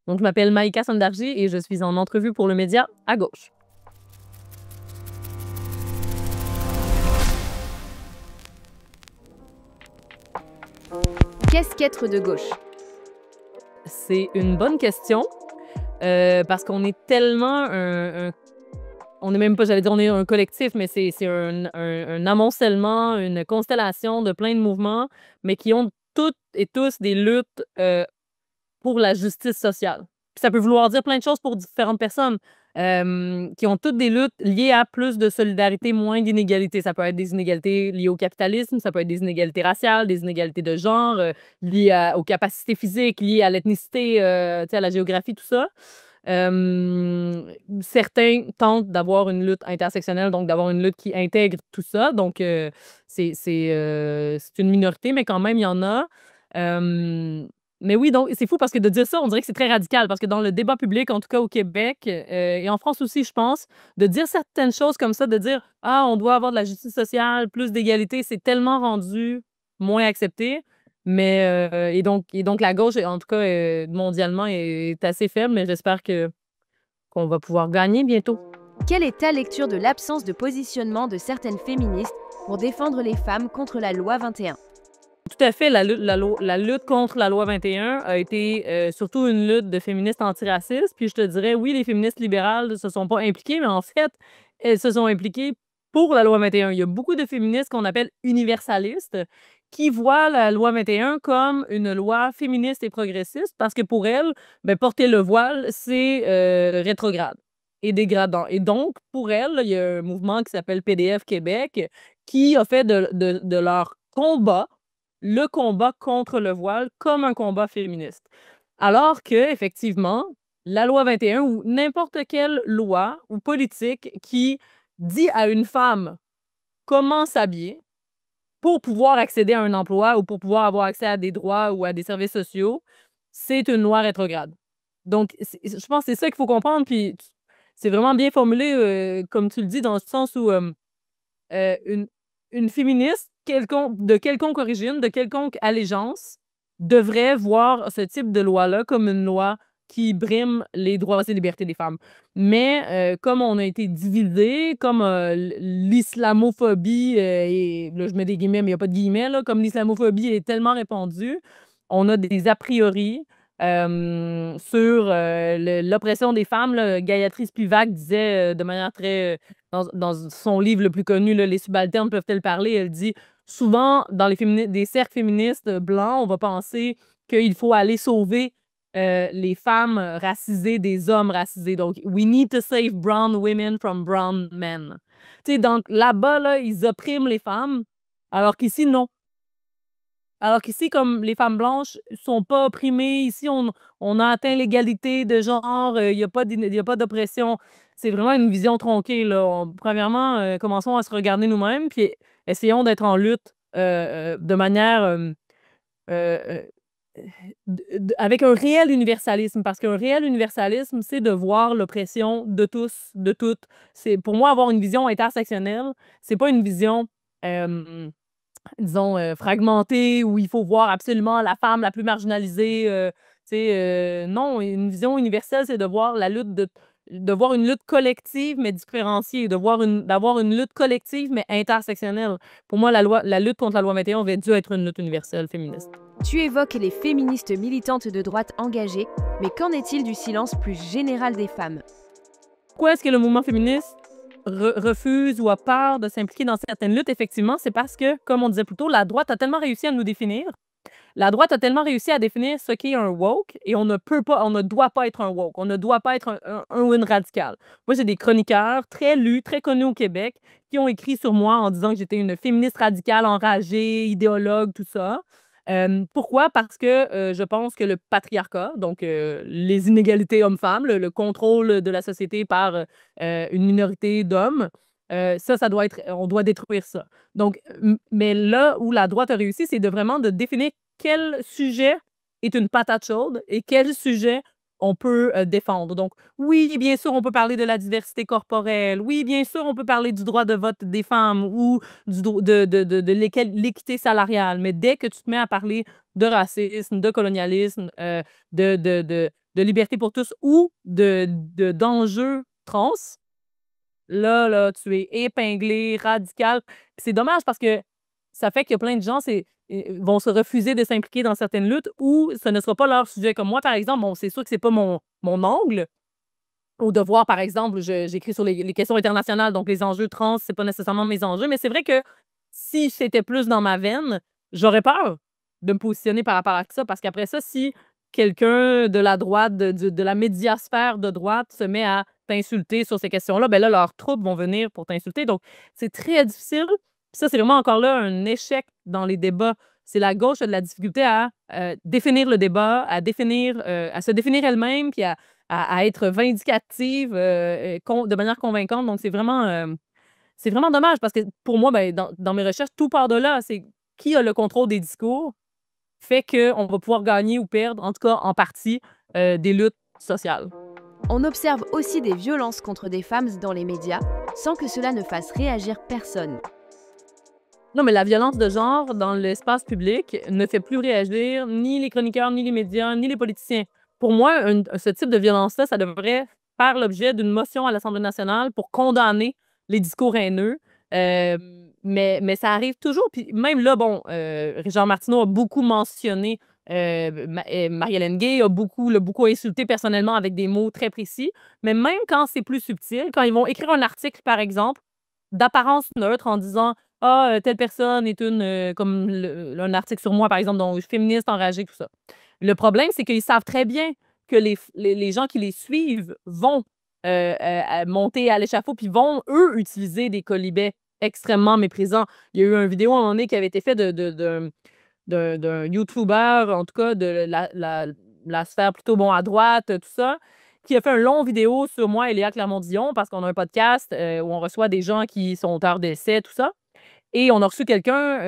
Donc, je m'appelle Maïka Sandarji et je suis en entrevue pour le média À Gauche. Qu'est-ce qu'être de gauche? C'est une bonne question parce qu'on est tellement on n'est même pas, j'allais dire, on est un collectif, mais c'est un amoncellement, une constellation de plein de mouvements, mais qui ont toutes et tous des luttes pour la justice sociale. Puis ça peut vouloir dire plein de choses pour différentes personnes qui ont toutes des luttes liées à plus de solidarité, moins d'inégalités. Ça peut être des inégalités liées au capitalisme, ça peut être des inégalités raciales, des inégalités de genre, liées aux capacités physiques, liées à l'ethnicité, à la géographie, tout ça. Certains tentent d'avoir une lutte intersectionnelle, donc d'avoir une lutte qui intègre tout ça. Donc, c'est une minorité, mais quand même, il y en a. Mais oui, donc c'est fou parce que de dire ça, on dirait que c'est très radical parce que dans le débat public, en tout cas au Québec et en France aussi, je pense, de dire certaines choses comme ça, de dire ah, on doit avoir de la justice sociale, plus d'égalité, c'est tellement rendu moins accepté. Mais et donc la gauche, en tout cas mondialement, est assez faible, mais j'espère qu'on va pouvoir gagner bientôt. Quelle est ta lecture de l'absence de positionnement de certaines féministes pour défendre les femmes contre la loi 21? Tout à fait. La lutte contre la loi 21 a été surtout une lutte de féministes antiracistes. Puis je te dirais, oui, les féministes libérales ne se sont pas impliquées, mais en fait, elles se sont impliquées pour la loi 21. Il y a beaucoup de féministes qu'on appelle universalistes qui voient la loi 21 comme une loi féministe et progressiste parce que pour elles, ben, porter le voile, c'est rétrograde et dégradant. Et donc, pour elles, il y a un mouvement qui s'appelle PDF Québec qui a fait de leur combat le combat contre le voile comme un combat féministe. Alors que, effectivement, la loi 21 ou n'importe quelle loi ou politique qui dit à une femme comment s'habiller pour pouvoir accéder à un emploi ou pour pouvoir avoir accès à des droits ou à des services sociaux, c'est une loi rétrograde. Donc, je pense que c'est ça qu'il faut comprendre. Puis, c'est vraiment bien formulé, comme tu le dis, dans le sens où une féministe de quelconque origine, de quelconque allégeance, devrait voir ce type de loi-là comme une loi qui brime les droits et libertés des femmes. Mais comme on a été divisés, comme l'islamophobie, et là, je mets des guillemets, mais il n'y a pas de guillemets, là, comme l'islamophobie est tellement répandue, on a des a priori sur l'oppression des femmes. Là. Gayatri Spivak disait de manière très dans son livre le plus connu, là, Les subalternes peuvent-elles parler? Elle dit souvent, dans des cercles féministes blancs, on va penser qu'il faut aller sauver les femmes racisées des hommes racisés. Donc, we need to save brown women from brown men. Tu sais, donc là-bas, là, ils oppriment les femmes, alors qu'ici, non. Alors qu'ici, comme les femmes blanches sont pas opprimées, ici, on a atteint l'égalité de genre, il y a pas d'oppression. C'est vraiment une vision tronquée, là. Premièrement, commençons à se regarder nous-mêmes, puis essayons d'être en lutte de manière euh, avec un réel universalisme, parce qu'un réel universalisme, c'est de voir l'oppression de tous, de toutes. C'est, pour moi, avoir une vision intersectionnelle, c'est pas une vision disons, fragmentée, où il faut voir absolument la femme la plus marginalisée. Tu sais, non, une vision universelle, c'est de voir de voir une lutte collective, mais différenciée, d'avoir une lutte collective, mais intersectionnelle. Pour moi, la lutte contre la loi 21 aurait dû être une lutte universelle féministe. Tu évoques les féministes militantes de droite engagées, mais qu'en est-il du silence plus général des femmes? Pourquoi est-ce que le mouvement féministe refuse ou a peur de s'impliquer dans certaines luttes? Effectivement, c'est parce que, comme on disait plus tôt, la droite a tellement réussi à nous définir. La droite a tellement réussi à définir ce qu'est un woke et on ne doit pas être un woke. On ne doit pas être un ou une radical. Moi, j'ai des chroniqueurs très lus, très connus au Québec qui ont écrit sur moi en disant que j'étais une féministe radicale, enragée, idéologue, tout ça. Pourquoi? Parce que je pense que le patriarcat, donc les inégalités hommes-femmes, le contrôle de la société par une minorité d'hommes, ça doit être, on doit détruire ça. Donc, mais là où la droite a réussi, c'est vraiment de définir quel sujet est une patate chaude et quel sujet on peut défendre. Donc, oui, bien sûr, on peut parler de la diversité corporelle. Oui, bien sûr, on peut parler du droit de vote des femmes ou de l'équité salariale. Mais dès que tu te mets à parler de racisme, de colonialisme, de de liberté pour tous ou d'enjeux trans, là, tu es épinglé, radical. C'est dommage parce que ça fait que plein de gens vont se refuser de s'impliquer dans certaines luttes ou ce ne sera pas leur sujet. Comme moi, par exemple, bon, c'est sûr que c'est pas mon angle. Au devoir, par exemple, j'écris sur les questions internationales, donc les enjeux trans, c'est pas nécessairement mes enjeux, mais c'est vrai que si c'était plus dans ma veine, j'aurais peur de me positionner par rapport à ça, parce qu'après ça, si quelqu'un de la droite, de la médiasphère de droite se met à t'insulter sur ces questions-là, ben là, leurs troupes vont venir pour t'insulter. Donc, c'est très difficile. Puis ça, c'est vraiment encore là un échec dans les débats. C'est la gauche qui a de la difficulté à définir le débat, à se définir elle-même, puis à être vindicative de manière convaincante. Donc, c'est vraiment dommage parce que pour moi, ben, dans mes recherches, tout part de là. C'est qui a le contrôle des discours fait qu'on va pouvoir gagner ou perdre, en tout cas en partie, des luttes sociales. On observe aussi des violences contre des femmes dans les médias, sans que cela ne fasse réagir personne. Non, mais la violence de genre dans l'espace public ne fait plus réagir ni les chroniqueurs, ni les médias, ni les politiciens. Pour moi, ce type de violence-là, ça devrait faire l'objet d'une motion à l'Assemblée nationale pour condamner les discours haineux. Mais ça arrive toujours. Puis même là, bon, Richard Martineau a beaucoup mentionné Marie-Hélène Guay, l'a beaucoup insulté personnellement avec des mots très précis. Mais même quand c'est plus subtil, quand ils vont écrire un article, par exemple, d'apparence neutre en disant ah, telle personne est comme un article sur moi, par exemple, donc féministe, enragée, tout ça. Le problème, c'est qu'ils savent très bien que les gens qui les suivent vont monter à l'échafaud puis vont, eux, utiliser des quolibets extrêmement méprisants. Il y a eu une vidéo à un moment donné qui avait été faite d'un YouTuber, en tout cas de la sphère plutôt bon à droite, tout ça, qui a fait un long vidéo sur moi et Léa Clermont-Dion parce qu'on a un podcast où on reçoit des gens qui sont auteurs d'essais, tout ça. Et on a reçu quelqu'un,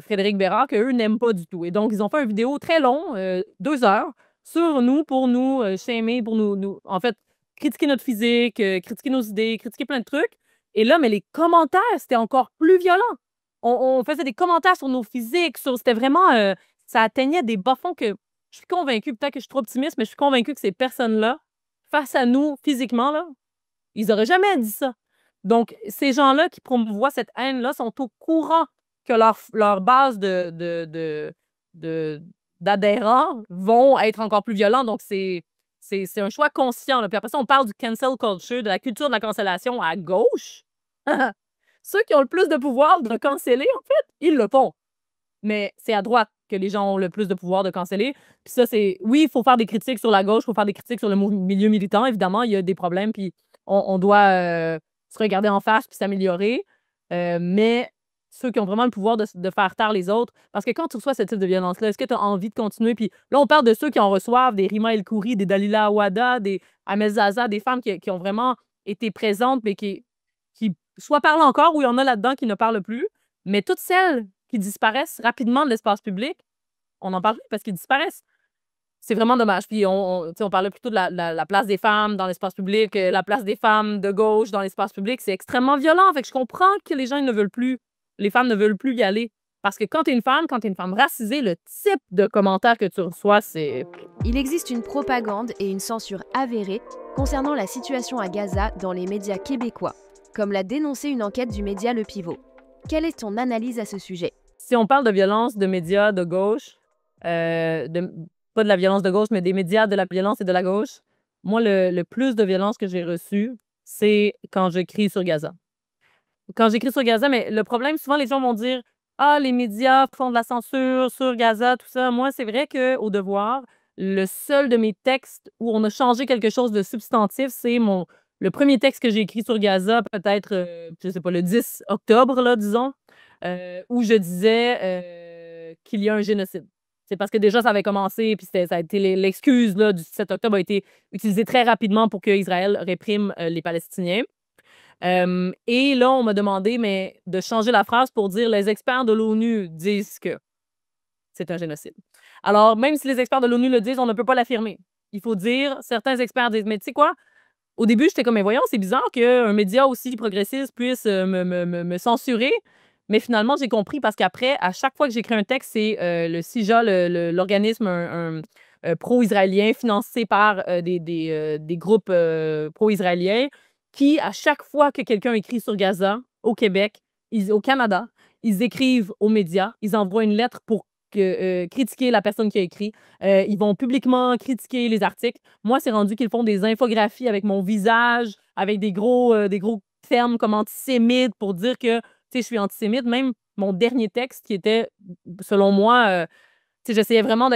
Frédéric Bérard, qu'eux n'aiment pas du tout. Et donc, ils ont fait une vidéo très long, 2 heures, sur nous, pour nous shamer, pour en fait, critiquer notre physique, critiquer nos idées, critiquer plein de trucs. Et là, mais les commentaires, c'était encore plus violent. On faisait des commentaires sur nos physiques, c'était vraiment, ça atteignait des bas-fonds que je suis convaincue, peut-être que je suis trop optimiste, mais je suis convaincue que ces personnes-là, face à nous, physiquement, là, ils n'auraient jamais dit ça. Donc, ces gens-là qui promouvoient cette haine-là sont au courant que leur base d'adhérents vont être encore plus violents. Donc, c'est un choix conscient, là. Puis après ça, on parle du cancel culture, de la culture de la cancellation à gauche. Ceux qui ont le plus de pouvoir de canceller, en fait, ils le font. Mais c'est à droite que les gens ont le plus de pouvoir de canceller. Puis ça, oui, il faut faire des critiques sur la gauche, il faut faire des critiques sur le milieu militant. Évidemment, il y a des problèmes, puis on doit se regarder en face puis s'améliorer. Mais ceux qui ont vraiment le pouvoir de faire taire les autres, parce que quand tu reçois ce type de violence-là, est-ce que tu as envie de continuer? Puis là, on parle de ceux qui en reçoivent, des Rima El Khoury, des Dalila Awada, des Ahmed Zaza, des femmes qui ont vraiment été présentes, mais qui soit parlent encore ou il y en a là-dedans qui ne parlent plus. Mais toutes celles qui disparaissent rapidement de l'espace public, on en parle plus parce qu'ils disparaissent. C'est vraiment dommage. Puis on parlait plutôt de la place des femmes dans l'espace public, la place des femmes de gauche dans l'espace public. C'est extrêmement violent. Fait que je comprends que les gens ils ne veulent plus, les femmes ne veulent plus y aller. Parce que quand tu es une femme racisée, le type de commentaires que tu reçois, c'est... Il existe une propagande et une censure avérée concernant la situation à Gaza dans les médias québécois, comme l'a dénoncé une enquête du média Le Pivot. Quelle est ton analyse à ce sujet? Si on parle de violence de médias de gauche, pas de la violence de gauche, mais des médias de la violence et de la gauche, moi, le plus de violence que j'ai reçu, c'est quand j'écris sur Gaza. Quand j'écris sur Gaza, mais le problème, souvent, les gens vont dire « Ah, les médias font de la censure sur Gaza, tout ça. » Moi, c'est vrai qu'au Devoir, le seul de mes textes où on a changé quelque chose de substantif, c'est le premier texte que j'ai écrit sur Gaza, peut-être, je sais pas, le 10 octobre, là, disons, où je disais qu'il y a un génocide. C'est parce que déjà, ça avait commencé, puis ça a été l'excuse là, du 7 octobre a été utilisée très rapidement pour que Israël réprime les Palestiniens. Et là, on m'a demandé de changer la phrase pour dire les experts de l'ONU disent que c'est un génocide. Alors, même si les experts de l'ONU le disent, on ne peut pas l'affirmer. Il faut dire, certains experts disent, mais tu sais quoi? Au début, j'étais comme, mais voyons, c'est bizarre qu'un média aussi progressiste puisse me censurer. Mais finalement, j'ai compris parce qu'après, à chaque fois que j'écris un texte, c'est le CIJA, l'organisme, pro-israéliens financés par des groupes pro-israéliens qui, à chaque fois que quelqu'un écrit sur Gaza, au Québec, au Canada, ils écrivent aux médias, ils envoient une lettre pour critiquer la personne qui a écrit. Ils vont publiquement critiquer les articles. Moi, c'est rendu qu'ils font des infographies avec mon visage, avec des gros termes comme antisémite pour dire que, tu sais, je suis antisémite. Même mon dernier texte qui était, selon moi, tu sais, j'essayais vraiment d'y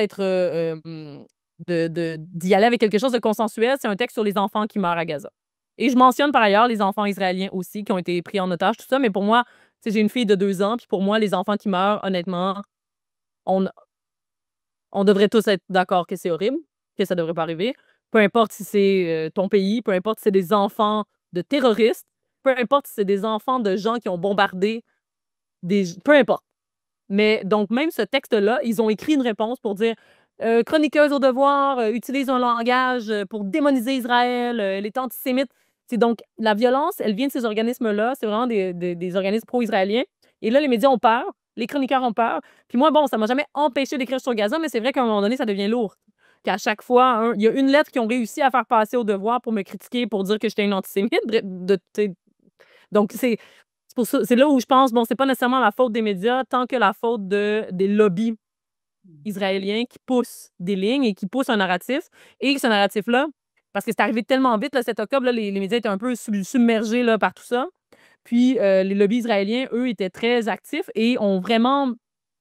aller avec quelque chose de consensuel. C'est un texte sur les enfants qui meurent à Gaza. Et je mentionne par ailleurs les enfants israéliens aussi qui ont été pris en otage, tout ça. Mais pour moi, tu sais, j'ai une fille de 2 ans, puis pour moi, les enfants qui meurent, honnêtement, on, on devrait tous être d'accord que c'est horrible, que ça devrait pas arriver. Peu importe si c'est ton pays, peu importe si c'est des enfants de terroristes, peu importe si c'est des enfants de gens qui ont bombardé peu importe. Mais donc, même ce texte-là, ils ont écrit une réponse pour dire chroniqueuse au devoir, utilise un langage pour démoniser Israël, elle est antisémite. C'est donc la violence, elle vient de ces organismes-là. C'est vraiment des organismes pro-israéliens. Et là, les médias ont peur, les chroniqueurs ont peur. Puis moi, bon, ça m'a jamais empêché d'écrire sur Gaza, mais c'est vrai qu'à un moment donné, ça devient lourd. Qu'à chaque fois, il y a une lettre qu'ils ont réussi à faire passer au devoir pour me critiquer, pour dire que j'étais une antisémite. Donc, c'est là où je pense, bon, c'est pas nécessairement la faute des médias, tant que la faute des lobbies israéliens qui poussent des lignes et qui poussent un narratif. Et ce narratif-là, parce que c'est arrivé tellement vite, le 7 octobre, là, les médias étaient un peu submergés là, par tout ça. Puis les lobbies israéliens, eux, étaient très actifs et ont vraiment...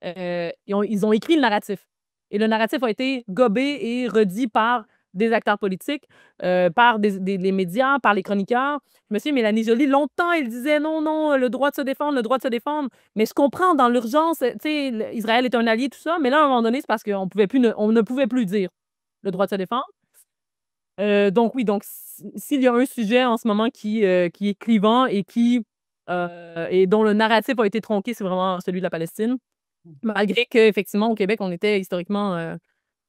ils ont écrit le narratif. Et le narratif a été gobé et redit par des acteurs politiques, par les médias, par les chroniqueurs. Je me souviens, Mélanie Joly, longtemps, elle disait non, non, le droit de se défendre, le droit de se défendre. Mais je comprends, dans l'urgence, tu sais, Israël est un allié, tout ça. Mais là, à un moment donné, c'est parce qu'on on ne pouvait plus dire le droit de se défendre. Donc oui, donc s'il y a un sujet en ce moment qui est clivant et dont le narratif a été tronqué, c'est vraiment celui de la Palestine. Malgré qu'effectivement, au Québec, on était historiquement...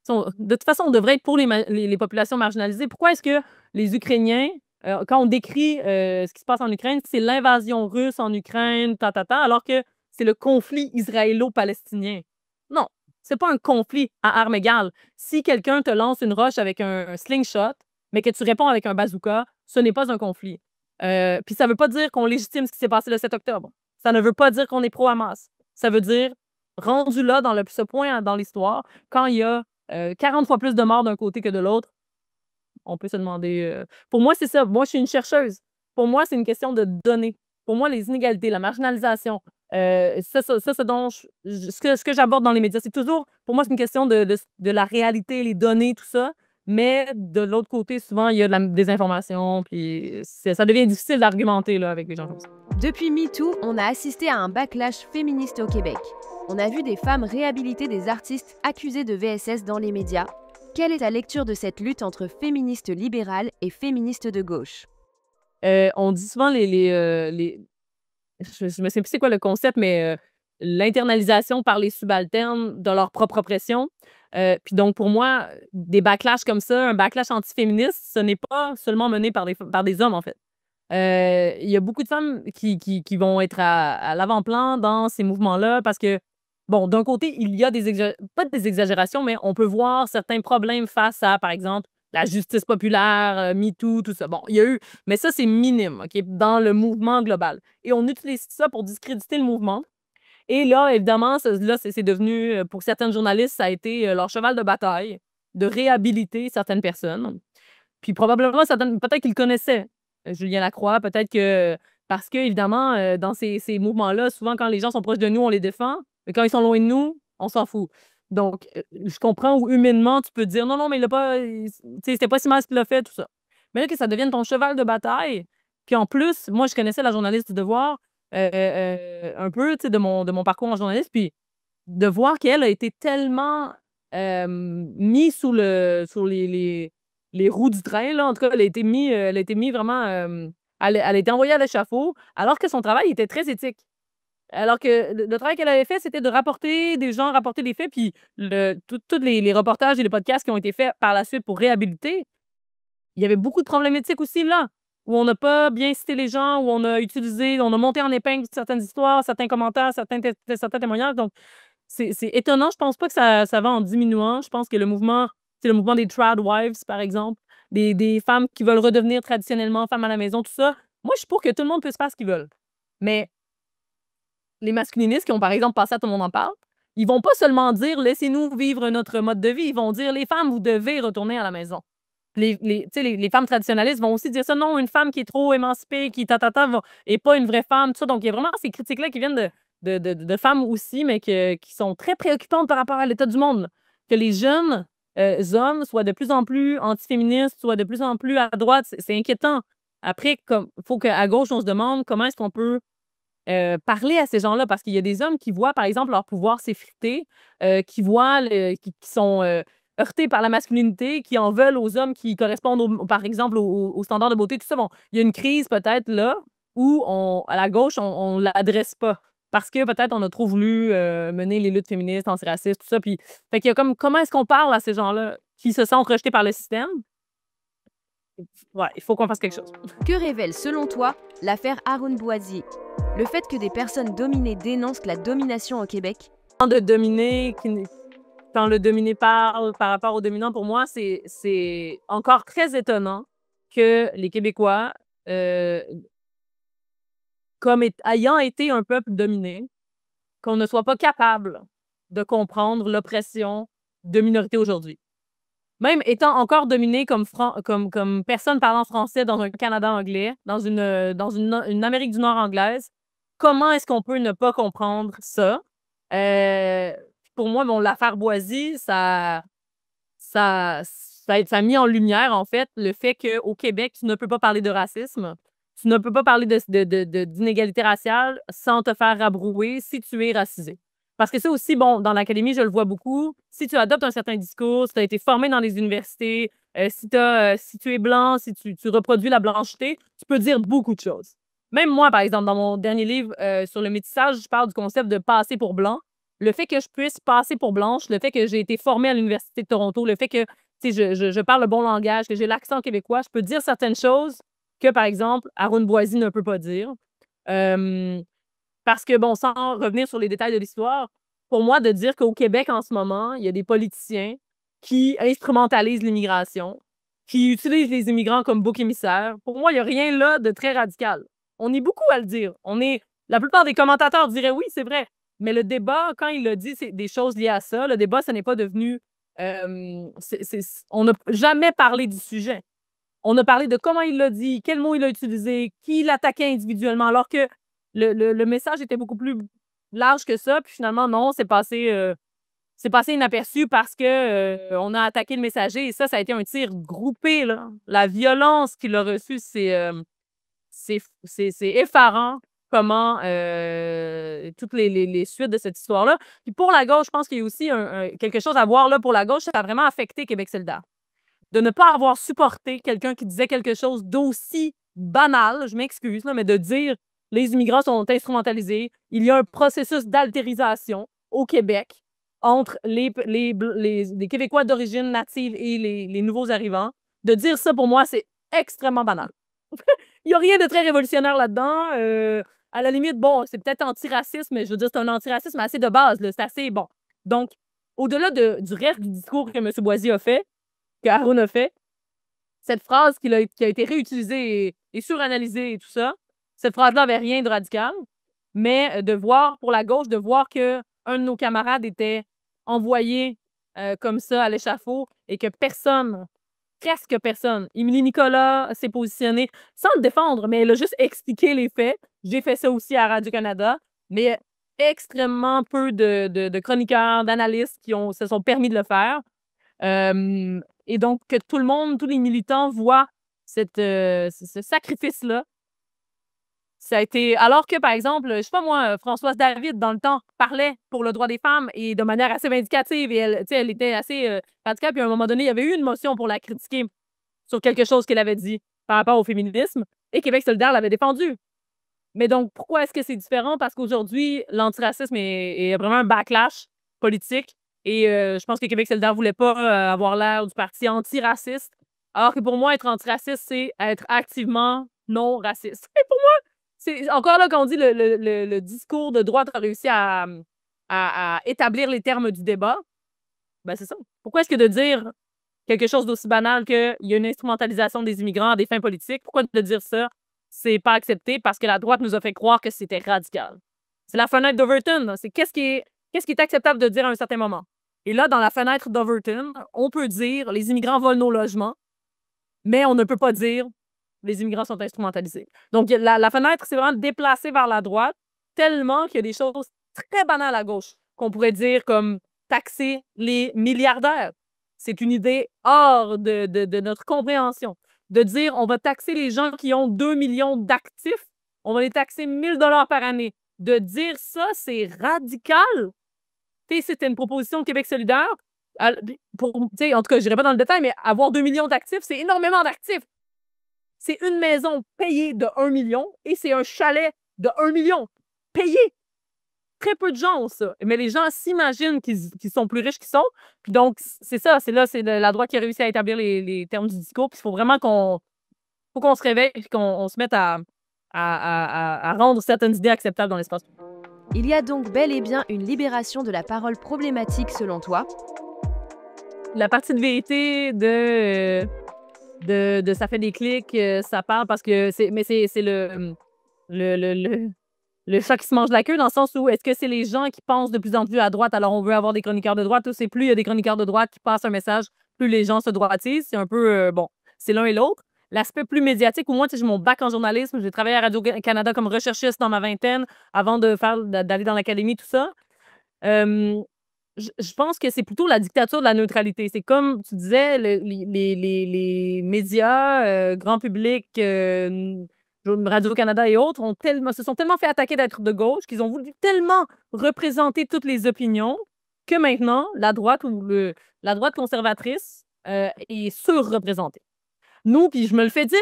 de toute façon, on devrait être pour les populations marginalisées. Pourquoi est-ce que les Ukrainiens, quand on décrit ce qui se passe en Ukraine, c'est l'invasion russe en Ukraine, alors que c'est le conflit israélo-palestinien? Non, c'est pas un conflit à armes égales. Si quelqu'un te lance une roche avec un slingshot, mais que tu réponds avec un bazooka, ce n'est pas un conflit. Puis ça veut pas dire qu'on légitime ce qui s'est passé le 7 octobre. Ça ne veut pas dire qu'on est pro-Hamas. Ça veut dire, rendu là, ce point dans l'histoire, quand il y a 40 fois plus de morts d'un côté que de l'autre, on peut se demander... Pour moi, c'est ça. Moi, je suis une chercheuse. Pour moi, c'est une question de données. Pour moi, les inégalités, la marginalisation, ce que j'aborde dans les médias, c'est toujours, pour moi, c'est une question de la réalité, les données, tout ça. Mais de l'autre côté, souvent, il y a de la désinformation, puis ça devient difficile d'argumenter là, avec les gens comme ça. Depuis MeToo, on a assisté à un backlash féministe au Québec. On a vu des femmes réhabiliter des artistes accusés de VSS dans les médias. Quelle est ta lecture de cette lutte entre féministes libérales et féministes de gauche? On dit souvent je me sais plus c'est quoi le concept, mais l'internalisation par les subalternes de leur propre oppression. Puis donc, pour moi, des backlash comme ça, un backlash antiféministe, ce n'est pas seulement mené par des hommes, en fait. Il y a beaucoup de femmes qui vont être à l'avant-plan dans ces mouvements-là parce que, bon, d'un côté, il y a pas des exagérations, mais on peut voir certains problèmes face à, par exemple, la justice populaire, MeToo, tout ça. Bon, il y a eu, mais ça, c'est minime, OK, dans le mouvement global. Et on utilise ça pour discréditer le mouvement. Et là, évidemment, là, c'est devenu, pour certaines journalistes, ça a été leur cheval de bataille de réhabiliter certaines personnes. Puis probablement, peut-être qu'ils connaissaient Julien Lacroix, peut-être que parce que évidemment, dans ces mouvements-là, souvent quand les gens sont proches de nous, on les défend, mais quand ils sont loin de nous, on s'en fout. Donc, je comprends où humainement, tu peux dire non, non, mais il a pas, tu sais, c'était pas si mal ce qu'il a fait, tout ça. Mais là, que ça devienne ton cheval de bataille, puis en plus, moi, je connaissais la journaliste du Devoir un peu, tu sais, de mon parcours en journaliste, puis de voir qu'elle a été tellement mise sur les roues du train, là. En tout cas, elle a été mise vraiment... elle a été envoyée à l'échafaud, alors que son travail était très éthique. Alors que le travail qu'elle avait fait, c'était de rapporter des gens, rapporter des faits, puis tous les reportages et les podcasts qui ont été faits par la suite pour réhabiliter, il y avait beaucoup de problématiques aussi là, où on n'a pas bien cité les gens, où on a monté en épingle certaines histoires, certains commentaires, certains témoignages. Donc, c'est étonnant. Je pense pas que ça va en diminuant. Je pense que le mouvement C'est le mouvement des trad wives, par exemple, des femmes qui veulent redevenir traditionnellement femmes à la maison, tout ça. Moi, je suis pour que tout le monde puisse faire ce qu'ils veulent. Mais les masculinistes qui ont, par exemple, passé à Tout le monde en parle, ils vont pas seulement dire laissez-nous vivre notre mode de vie, ils vont dire les femmes, vous devez retourner à la maison. Les femmes traditionnalistes vont aussi dire ça. Non, une femme qui est trop émancipée, qui est pas une vraie femme, tout ça. Donc, il y a vraiment ces critiques-là qui viennent de femmes aussi, mais qui sont très préoccupantes par rapport à l'état du monde. Que les jeunes hommes soient de plus en plus antiféministes, soient de plus en plus à droite, c'est inquiétant. Après, il faut qu'à gauche, on se demande comment est-ce qu'on peut parler à ces gens-là, parce qu'il y a des hommes qui voient, par exemple, leur pouvoir s'effriter, qui voient, qui sont heurtés par la masculinité, qui en veulent aux hommes qui correspondent, par exemple, aux standards de beauté, tout ça. Bon, il y a une crise peut-être là où, à la gauche, on ne l'adresse pas. Parce que peut-être on a trop voulu mener les luttes féministes, antiracistes, tout ça. Puis, fait qu'il y a comme, comment est-ce qu'on parle à ces gens-là qui se sentent rejetés par le système? Ouais, il faut qu'on fasse quelque chose. Que révèle, selon toi, l'affaire Haroun Bouazizi? Le fait que des personnes dominées dénoncent la domination au Québec? De dominer, quand le dominé parle par rapport au dominant, pour moi, c'est encore très étonnant que les Québécois, comme ayant été un peuple dominé, qu'on ne soit pas capable de comprendre l'oppression de minorités aujourd'hui. Même étant encore dominé comme personne parlant français dans un Canada anglais, dans une Amérique du Nord anglaise, comment est-ce qu'on peut ne pas comprendre ça? Pour moi, bon, l'affaire Boisy, ça a mis en lumière, en fait, le fait qu'au Québec, tu ne peux pas parler de racisme, tu ne peux pas parler d'inégalité raciale sans te faire rabrouer si tu es racisé. Parce que ça aussi, bon, dans l'académie, je le vois beaucoup. Si tu adoptes un certain discours, si tu as été formé dans les universités, si tu es blanc, si tu reproduis la blancheté, tu peux dire beaucoup de choses. Même moi, par exemple, dans mon dernier livre sur le métissage, je parle du concept de passer pour blanc. Le fait que je puisse passer pour blanche, le fait que j'ai été formée à l'Université de Toronto, le fait que je parle le bon langage, que j'ai l'accent québécois, je peux dire certaines choses que, par exemple, Haroun Bouazizi ne peut pas dire. Parce que, bon, sans revenir sur les détails de l'histoire, pour moi, de dire qu'au Québec, en ce moment, il y a des politiciens qui instrumentalisent l'immigration, qui utilisent les immigrants comme bouc émissaire, pour moi, il n'y a rien là de très radical. On est beaucoup à le dire. La plupart des commentateurs diraient oui, c'est vrai. Mais le débat, quand il a dit des choses liées à ça, le débat, ça n'est pas devenu... on n'a jamais parlé du sujet. On a parlé de comment il l'a dit, quel mot il a utilisé, qui l'attaquait individuellement, alors que le message était beaucoup plus large que ça. Puis finalement, non, c'est passé inaperçu parce que on a attaqué le messager. Et ça a été un tir groupé, là. La violence qu'il a reçue, c'est effarant comment toutes les suites de cette histoire-là. Puis pour la gauche, je pense qu'il y a aussi quelque chose à voir là pour la gauche. Ça a vraiment affecté Québec solidaire. De ne pas avoir supporté quelqu'un qui disait quelque chose d'aussi banal, je m'excuse, mais de dire les immigrants sont instrumentalisés, il y a un processus d'altérisation au Québec entre les Québécois d'origine native et les nouveaux arrivants. De dire ça, pour moi, c'est extrêmement banal. Il n'y a rien de très révolutionnaire là-dedans. À la limite, bon, c'est peut-être antiraciste, mais je veux dire, c'est un antiracisme assez de base. C'est assez bon. Donc, au-delà du reste du discours que M. Boisy a fait, que Haroun a fait, cette phrase qui a été réutilisée et suranalysée et tout ça, cette phrase-là n'avait rien de radical, mais de voir, pour la gauche, de voir qu'un de nos camarades était envoyé comme ça à l'échafaud et que personne, presque personne, Émilie Nicolas s'est positionnée sans le défendre, mais elle a juste expliqué les faits. J'ai fait ça aussi à Radio-Canada, mais extrêmement peu de chroniqueurs, d'analystes qui se sont permis de le faire. Et donc, que tout le monde, tous les militants voient ce sacrifice-là. Ça a été... Alors que, par exemple, je sais pas moi, Françoise David, dans le temps, parlait pour le droit des femmes et de manière assez vindicative. Et elle était assez radicale. Puis à un moment donné, il y avait eu une motion pour la critiquer sur quelque chose qu'elle avait dit par rapport au féminisme. Et Québec solidaire l'avait défendu. Mais donc, pourquoi est-ce que c'est différent? Parce qu'aujourd'hui, l'antiracisme est vraiment un backlash politique. Et je pense que Québec solidaire ne voulait pas avoir l'air du parti antiraciste. Alors que pour moi, être antiraciste, c'est être activement non raciste. Et pour moi, c'est encore là quand on dit le discours de droite a réussi à établir les termes du débat. Ben c'est ça. Pourquoi est-ce que de dire quelque chose d'aussi banal qu'il y a une instrumentalisation des immigrants à des fins politiques. Pourquoi de dire ça? C'est pas accepté parce que la droite nous a fait croire que c'était radical. C'est la fenêtre d'Overton. C'est qu'est-ce qui est acceptable de dire à un certain moment. Et là, dans la fenêtre d'Overton, on peut dire les immigrants volent nos logements, mais on ne peut pas dire les immigrants sont instrumentalisés. Donc, la fenêtre, c'est vraiment déplacée vers la droite, tellement qu'il y a des choses très banales à gauche qu'on pourrait dire comme taxer les milliardaires. C'est une idée hors de notre compréhension. De dire on va taxer les gens qui ont 2 millions d'actifs, on va les taxer 1 000 $ par année. De dire ça, c'est radical. C'était une proposition de Québec solidaire. En tout cas, je n'irai pas dans le détail, mais avoir 2 millions d'actifs, c'est énormément d'actifs. C'est une maison payée de 1 million et c'est un chalet de 1 million payé. Très peu de gens ont ça. Mais les gens s'imaginent qu'ils sont plus riches qu'ils sont. Puis donc, c'est ça. C'est la droite qui a réussi à établir les termes du discours. Puis il faut vraiment qu'on se réveille et qu'on se mette à rendre certaines idées acceptables dans l'espace. Il y a donc bel et bien une libération de la parole problématique selon toi? La partie de vérité de ça fait des clics, ça parle parce que c'est le chat qui se mange la queue, dans le sens où est-ce que c'est les gens qui pensent de plus en plus à droite, alors on veut avoir des chroniqueurs de droite, ou c'est plus il y a des chroniqueurs de droite qui passent un message, plus les gens se droitisent. C'est un peu, bon, c'est l'un et l'autre. L'aspect plus médiatique, ou moi, j'ai mon bac en journalisme, j'ai travaillé à Radio-Canada comme recherchiste dans ma vingtaine, avant d'aller dans l'académie, tout ça. Je pense que c'est plutôt la dictature de la neutralité. C'est comme tu disais, les médias, grand public, Radio-Canada et autres, se sont tellement fait attaquer d'être de gauche qu'ils ont voulu tellement représenter toutes les opinions que maintenant, la droite la droite conservatrice est surreprésentée. Nous, puis je me le fais dire,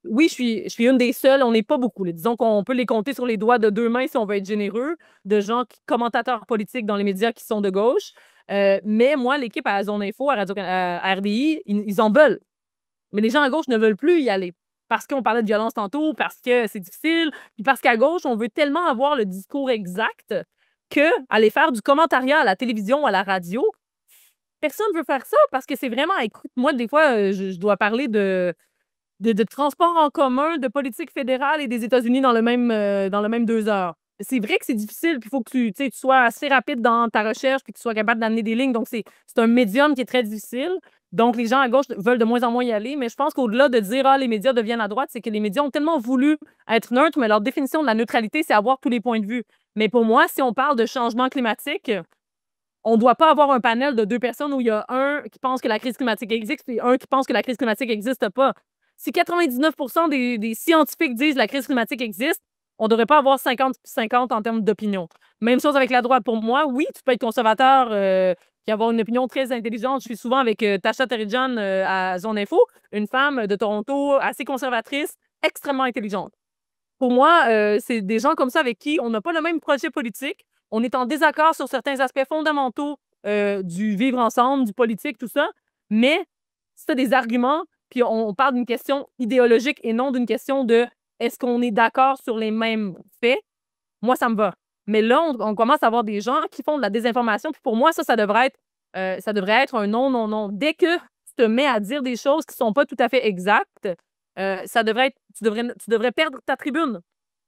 oui, je suis une des seules, on n'est pas beaucoup. Disons qu'on peut les compter sur les doigts de 2 mains si on veut être généreux, de gens, commentateurs politiques dans les médias qui sont de gauche. Mais moi, l'équipe à Zone Info, à RDI, ils en veulent. Mais les gens à gauche ne veulent plus y aller. Parce qu'on parlait de violence tantôt, parce que c'est difficile, puis parce qu'à gauche, on veut tellement avoir le discours exact qu'aller faire du commentariat à la télévision ou à la radio, personne ne veut faire ça parce que c'est vraiment, écoute, moi, des fois, je dois parler de transport en commun, de politique fédérale et des États-Unis dans le même 2 heures. C'est vrai que c'est difficile, puis il faut que tu sois assez rapide dans ta recherche, puis que tu sois capable d'amener des lignes. Donc, c'est un médium qui est très difficile. Donc, les gens à gauche veulent de moins en moins y aller. Mais je pense qu'au-delà de dire « Ah, les médias deviennent à droite », c'est que les médias ont tellement voulu être neutres, mais leur définition de la neutralité, c'est avoir tous les points de vue. Mais pour moi, si on parle de changement climatique, on ne doit pas avoir un panel de 2 personnes où il y a un qui pense que la crise climatique existe et un qui pense que la crise climatique n'existe pas. Si 99 % des scientifiques disent que la crise climatique existe, on ne devrait pas avoir 50-50 en termes d'opinion. Même chose avec la droite. Pour moi, oui, tu peux être conservateur et avoir une opinion très intelligente. Je suis souvent avec Tasha Terrijan à Zone Info, une femme de Toronto assez conservatrice, extrêmement intelligente. Pour moi, c'est des gens comme ça avec qui on n'a pas le même projet politique. On est en désaccord sur certains aspects fondamentaux du vivre ensemble, du politique, tout ça. Mais si tu as des arguments, puis on parle d'une question idéologique et non d'une question de est-ce qu'on est d'accord sur les mêmes faits, moi, ça me va. Mais là, on commence à avoir des gens qui font de la désinformation. Puis pour moi, ça devrait être un non, non, non. Dès que tu te mets à dire des choses qui ne sont pas tout à fait exactes, tu devrais perdre ta tribune.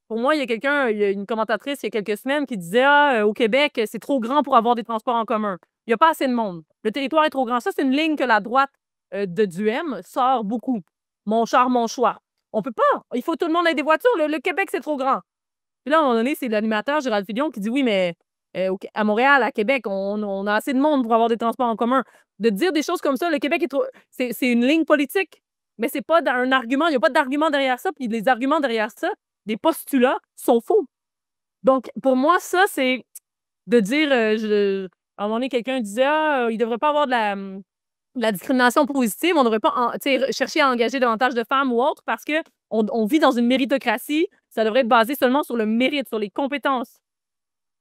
Pour moi, il y a une commentatrice il y a quelques semaines qui disait au Québec, c'est trop grand pour avoir des transports en commun. Il n'y a pas assez de monde. Le territoire est trop grand. Ça, c'est une ligne que la droite de Duhem sort beaucoup. Mon char, mon choix. On peut pas. Il faut que tout le monde ait des voitures. Le Québec, c'est trop grand. Puis là, à un moment donné, c'est l'animateur Gérald Filion qui dit oui, mais à Montréal, à Québec, on a assez de monde pour avoir des transports en commun. De dire des choses comme ça, le Québec est trop. C'est une ligne politique. Mais c'est pas un argument. Il n'y a pas d'argument derrière ça. Puis les arguments derrière ça, des postulats, sont faux. Donc, pour moi, ça, c'est de dire. À un moment donné, quelqu'un disait il ne devrait pas avoir de la discrimination positive. On ne devrait pas chercher à engager davantage de femmes ou autres parce qu'on vit dans une méritocratie. Ça devrait être basé seulement sur le mérite, sur les compétences.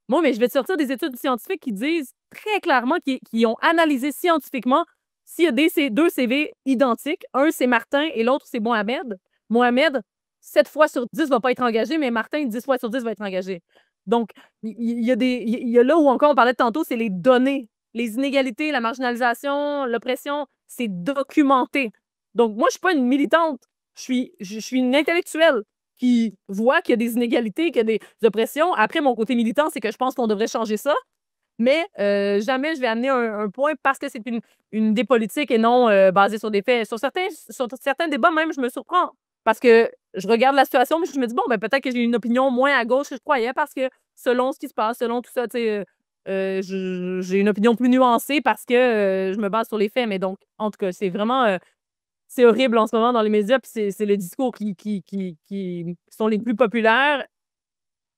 Moi, mais je vais te sortir des études scientifiques qui disent très clairement, qui ont analysé scientifiquement s'il y a deux CV identiques, un c'est Martin et l'autre c'est Mohamed. Mohamed, 7 fois sur 10 va pas être engagé, mais Martin, 10 fois sur 10 va être engagé. Donc, il y a là où encore on parlait tantôt, c'est les données. les inégalités, la marginalisation, l'oppression, c'est documenté. Donc, moi, je suis pas une militante. Je suis une intellectuelle qui voit qu'il y a des inégalités, qu'il y a des oppressions. Après, mon côté militant, c'est que je pense qu'on devrait changer ça. Mais jamais je vais amener un point parce que c'est une idée politique et non basée sur des faits. Sur certains débats, même, je me surprends. Parce que je regarde la situation, mais je me dis, bon, ben, peut-être que j'ai une opinion moins à gauche que je croyais parce que selon ce qui se passe, selon tout ça, tu sais, j'ai une opinion plus nuancée parce que je me base sur les faits. Mais donc, en tout cas, c'est vraiment c'est horrible en ce moment dans les médias, puis c'est le discours qui sont les plus populaires.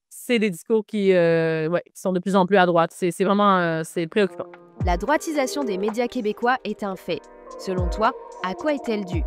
C'est des discours ouais, qui sont de plus en plus à droite. C'est vraiment c'est préoccupant. La droitisation des médias québécois est un fait. Selon toi, à quoi est-elle due?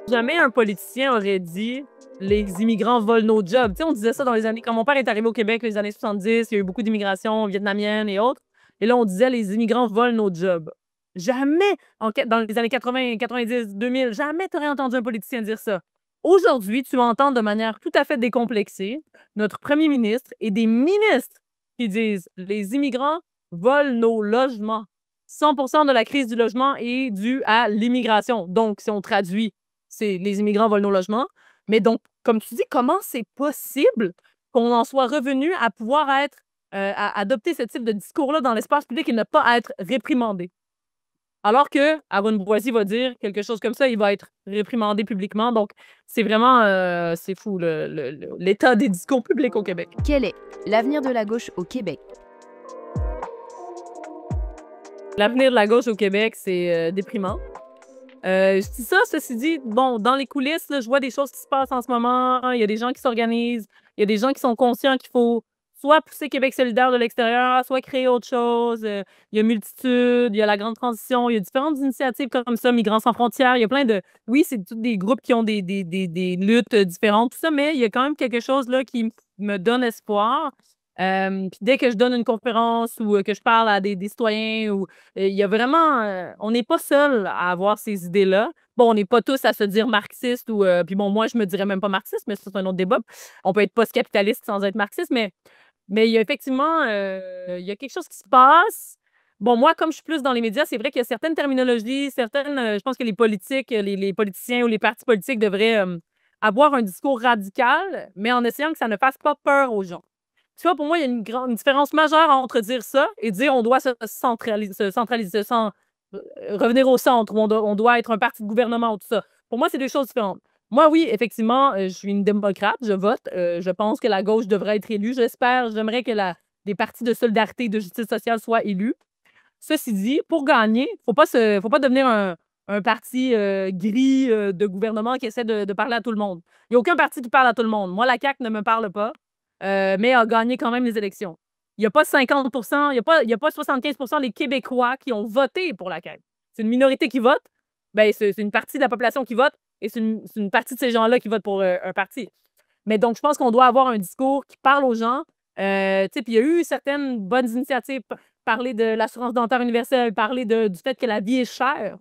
Jamais un politicien aurait dit les immigrants volent nos jobs. Tu sais, on disait ça dans les années. Quand mon père est arrivé au Québec, les années 70, il y a eu beaucoup d'immigration vietnamienne et autres. Et là, on disait les immigrants volent nos jobs. Jamais, dans les années 80, 90, 2000, jamais tu aurais entendu un politicien dire ça. Aujourd'hui, tu entends de manière tout à fait décomplexée notre premier ministre et des ministres qui disent les immigrants volent nos logements. 100% de la crise du logement est due à l'immigration. Donc, si on traduit, c'est les immigrants volent nos logements. Mais donc, comme tu dis, comment c'est possible qu'on en soit revenu à pouvoir être, à adopter ce type de discours-là dans l'espace public et ne pas être réprimandé? Alors que Aaron Boisy va dire quelque chose comme ça, il va être réprimandé publiquement. Donc, c'est vraiment, c'est fou, l'état des discours publics au Québec. Quel est l'avenir de la gauche au Québec? L'avenir de la gauche au Québec, c'est déprimant. Je dis ça, ceci dit, bon, dans les coulisses, là, je vois des choses qui se passent en ce moment. Il y a des gens qui s'organisent. Il y a des gens qui sont conscients qu'il faut soit pousser Québec solidaire de l'extérieur, soit créer autre chose. Il y a Multitude, il y a la Grande Transition, il y a différentes initiatives comme ça, Migrants sans frontières. Il y a plein de... Oui, c'est tous des groupes qui ont des luttes différentes, tout ça, mais il y a quand même quelque chose là qui me donne espoir. Puis dès que je donne une conférence ou que je parle à des citoyens, ou il y a vraiment, on n'est pas seul à avoir ces idées-là. Bon, on n'est pas tous à se dire marxiste ou puis bon, moi je me dirais même pas marxiste, mais c'est un autre débat. On peut être post-capitaliste sans être marxiste, mais il y a effectivement, il y a quelque chose qui se passe. Bon, moi, comme je suis plus dans les médias, c'est vrai qu'il y a certaines terminologies, certaines, je pense que les politiques, les politiciens ou les partis politiques devraient avoir un discours radical, mais en essayant que ça ne fasse pas peur aux gens. Tu vois, pour moi, il y a une différence majeure entre dire ça et dire on doit se centraliser, revenir au centre, ou on doit être un parti de gouvernement ou tout ça. Pour moi, c'est deux choses différentes. Moi, oui, effectivement, je suis une démocrate, je vote. Je pense que la gauche devrait être élue. J'aimerais que des partis de solidarité et de justice sociale soient élus. Ceci dit, pour gagner, faut pas devenir un parti gris de gouvernement qui essaie de parler à tout le monde. Il n'y a aucun parti qui parle à tout le monde. Moi, la CAQ ne me parle pas, mais a gagné quand même les élections. Il n'y a pas 50 il y a pas 75 des Québécois qui ont voté pour la CAQ. C'est une minorité qui vote. Ben, c'est une partie de la population qui vote et c'est une partie de ces gens-là qui votent pour un parti. Mais donc, je pense qu'on doit avoir un discours qui parle aux gens. Tu sais, puis il y a eu certaines bonnes initiatives. Parler de l'assurance dentaire universelle, parler du fait que la vie est chère.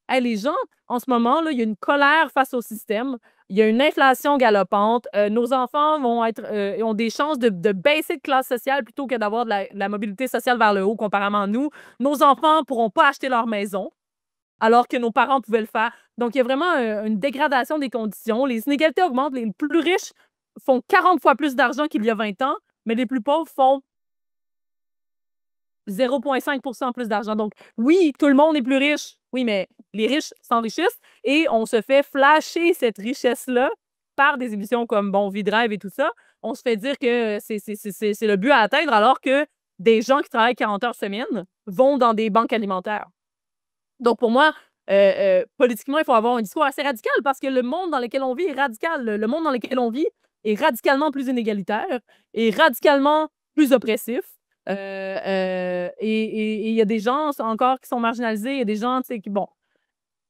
Hey, les gens, en ce moment, là, il y a une colère face au système. Il y a une inflation galopante. Nos enfants ont des chances de baisser de classe sociale plutôt que d'avoir de la mobilité sociale vers le haut, comparément à nous. Nos enfants ne pourront pas acheter leur maison, alors que nos parents pouvaient le faire. Donc, il y a vraiment une dégradation des conditions. Les inégalités augmentent. Les plus riches font 40 fois plus d'argent qu'il y a 20 ans, mais les plus pauvres font 0,5 plus d'argent. Donc, oui, tout le monde est plus riche. Oui, mais les riches s'enrichissent et on se fait flasher cette richesse-là par des émissions comme bon, Vie de rêve et tout ça. On se fait dire que c'est le but à atteindre alors que des gens qui travaillent 40 heures semaine vont dans des banques alimentaires. Donc, pour moi, politiquement, il faut avoir un discours assez radical parce que le monde dans lequel on vit est radical. Le monde dans lequel on vit est radicalement plus inégalitaire et radicalement plus oppressif. Et il y a des gens encore qui sont marginalisés, il y a des gens, tu sais, qui... Bon.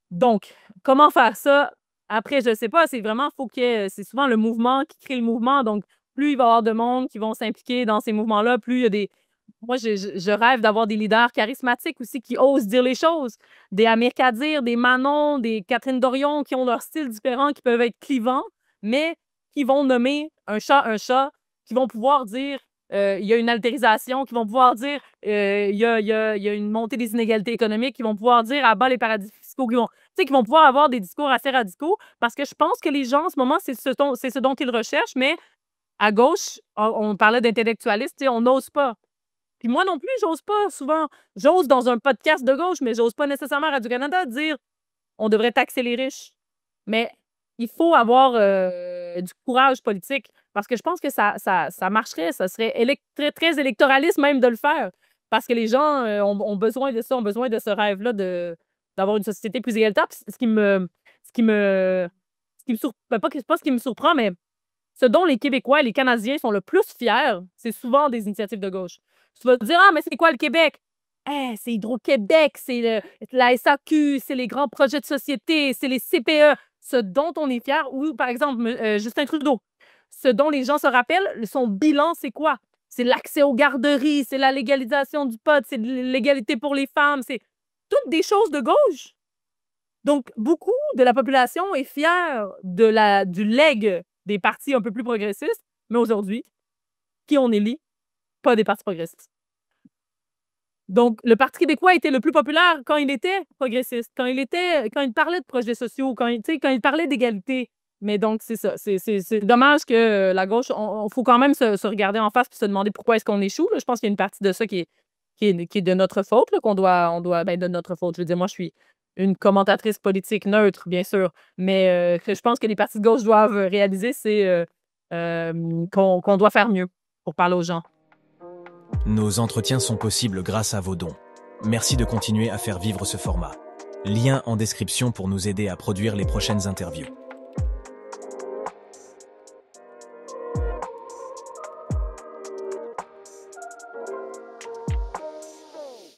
Donc, comment faire ça? Après, je sais pas, c'est vraiment, c'est souvent le mouvement qui crée le mouvement. Donc, plus il va y avoir de monde qui vont s'impliquer dans ces mouvements-là, plus il y a des... Moi, je rêve d'avoir des leaders charismatiques aussi qui osent dire les choses. Des Amir Kadir, des Manon, des Catherine Dorion qui ont leur style différent, qui peuvent être clivants, mais qui vont nommer un chat, qui vont pouvoir dire il y a une altérisation, qui vont pouvoir dire il y a une montée des inégalités économiques, qui vont pouvoir dire à bas les paradis fiscaux, qui vont pouvoir avoir des discours assez radicaux, parce que je pense que les gens, en ce moment, c'est ce dont ils recherchent, mais à gauche, on parlait d'intellectualistes, on n'ose pas. Puis moi non plus, j'ose pas souvent. J'ose dans un podcast de gauche, mais j'ose pas nécessairement à Radio-Canada dire on devrait taxer les riches. Mais il faut avoir du courage politique, parce que je pense que ça marcherait, ça serait très, très électoraliste même de le faire, parce que les gens ont besoin de ça, ont besoin de ce rêve-là d'avoir une société plus égalitaire. Puis ce qui me pas ce qui me surprend, mais ce dont les Québécois et les Canadiens sont le plus fiers, c'est souvent des initiatives de gauche. Tu vas te dire, ah, mais c'est quoi le Québec? C'est Hydro-Québec, c'est la SAQ, c'est les grands projets de société, c'est les CPE. Ce dont on est fier, ou par exemple, Justin Trudeau, ce dont les gens se rappellent, son bilan, c'est quoi? C'est l'accès aux garderies, c'est la légalisation du pot, c'est l'égalité pour les femmes, c'est toutes des choses de gauche. Donc, beaucoup de la population est fière du legs des partis un peu plus progressistes, mais aujourd'hui, qui on élit? Pas des partis progressistes. Donc, le Parti québécois était le plus populaire quand il était progressiste, quand il parlait de projets sociaux, quand il parlait d'égalité. Mais donc, c'est ça. C'est dommage que la gauche, on faut quand même se regarder en face et se demander pourquoi est-ce qu'on échoue. Là. Je pense qu'il y a une partie de ça qui est de notre faute, là, de notre faute. Je veux dire, moi, je suis une commentatrice politique neutre, bien sûr, mais je pense que les partis de gauche doivent réaliser, c'est qu'on doit faire mieux pour parler aux gens. Nos entretiens sont possibles grâce à vos dons. Merci de continuer à faire vivre ce format. Lien en description pour nous aider à produire les prochaines interviews.